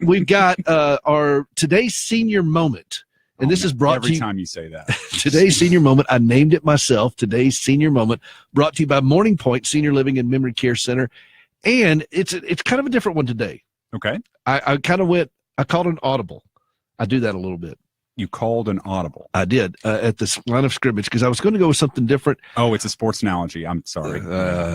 We've got our today's senior moment. And this is brought to you. Every time you say that. Today's senior moment. I named it myself. Today's senior moment brought to you by Morning Point Senior Living and Memory Care Center. And it's kind of a different one today. Okay. I called an audible. I do that a little bit. You called an audible. I did at the line of scrimmage because I was going to go with something different. Oh, it's a sports analogy. I'm sorry.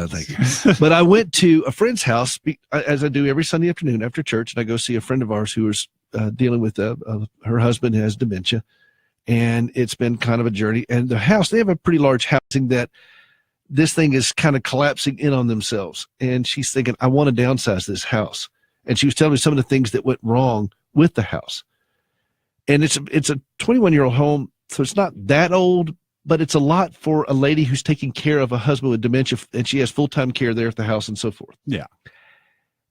Thank you. But I went to a friend's house, as I do every Sunday afternoon after church, and I go see a friend of ours who was dealing with her husband who has dementia, and it's been kind of a journey. And the house, they have a pretty large housing that this thing is kind of collapsing in on themselves. And she's thinking, I want to downsize this house. And she was telling me some of the things that went wrong with the house. And it's a 21-year-old home, so it's not that old, but it's a lot for a lady who's taking care of a husband with dementia, and she has full-time care there at the house and so forth. Yeah.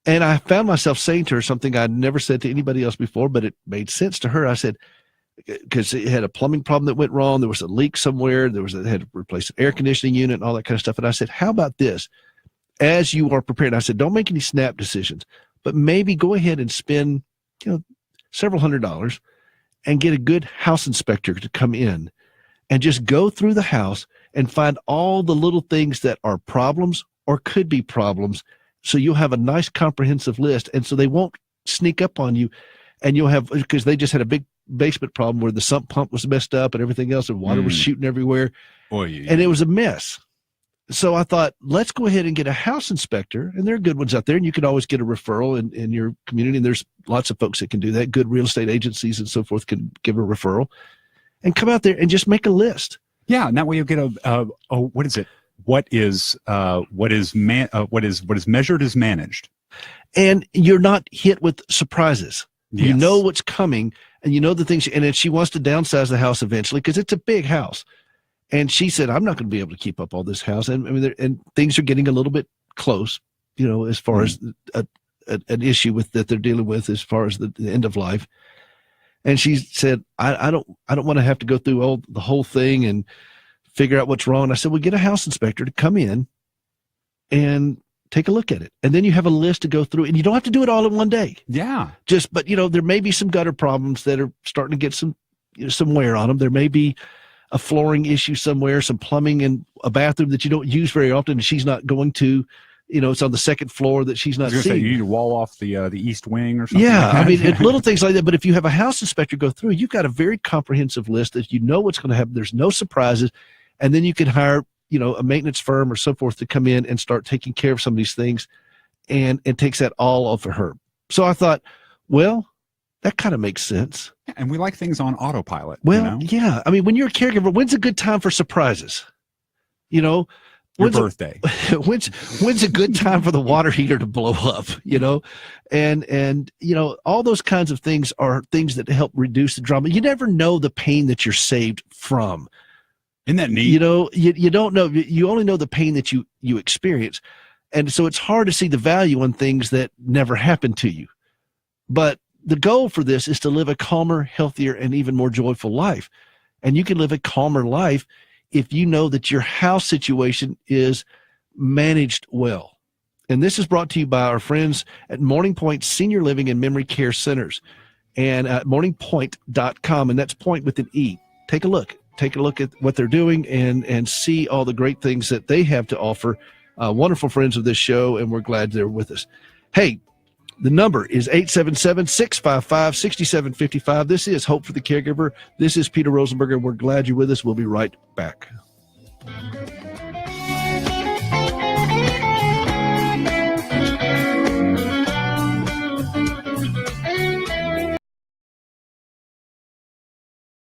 And I found myself saying to her something I'd never said to anybody else before, but it made sense to her. I said, because it had a plumbing problem that went wrong, there was a leak somewhere, they had to replace an air conditioning unit and all that kind of stuff. And I said, how about this? As you are prepared, I said, don't make any snap decisions, but maybe go ahead and spend, several $100s and get a good house inspector to come in and just go through the house and find all the little things that are problems or could be problems. So you'll have a nice comprehensive list. And so they won't sneak up on you, and you'll have, because they just had a big basement problem where the sump pump was messed up and everything else, and water was shooting everywhere. And it was a mess. So I thought, let's go ahead and get a house inspector, and there are good ones out there, and you can always get a referral in your community, and there's lots of folks that can do that. Good real estate agencies and so forth can give a referral, and come out there and just make a list. Yeah, and that way you'll get what is it? What is measured is managed, and you're not hit with surprises. Yes. You know what's coming, and you know the things. And then she wants to downsize the house eventually because it's a big house. And she said, I'm not going to be able to keep up all this house. And I mean, and things are getting a little bit close, as far as an issue that they're dealing with as far as the end of life. And she said, I don't want to have to go through the whole thing and figure out what's wrong. And I said, well, get a house inspector to come in and take a look at it. And then you have a list to go through, and you don't have to do it all in one day. Yeah. But there may be some gutter problems that are starting to get some wear on them. There may be a flooring issue somewhere, some plumbing in a bathroom that you don't use very often, and she's not going to, it's on the second floor that she's not seeing. Say you need to wall off the east wing or something. Yeah, like that. I mean, little things like that. But if you have a house inspector go through, you've got a very comprehensive list that you know what's going to happen. There's no surprises. And then you can hire, a maintenance firm or so forth to come in and start taking care of some of these things, and it takes that all off of her. So I thought, well, that kind of makes sense. And we like things on autopilot. Well, yeah. I mean, when you're a caregiver, when's a good time for surprises? Your birthday. When's a good time for the water heater to blow up? And all those kinds of things are things that help reduce the drama. You never know the pain that you're saved from. Isn't that neat? You don't know. You only know the pain that you experience, and so it's hard to see the value in things that never happened to you. But the goal for this is to live a calmer, healthier, and even more joyful life. And you can live a calmer life if you know that your house situation is managed well. And this is brought to you by our friends at Morning Point Senior Living and Memory Care Centers, and at morningpoint.com, and that's point with an E. Take a look at what they're doing and see all the great things that they have to offer. Wonderful friends of this show, and we're glad they're with us. Hey, the number is 877-655-6755. This is Hope for the Caregiver. This is Peter Rosenberger. We're glad you're with us. We'll be right back.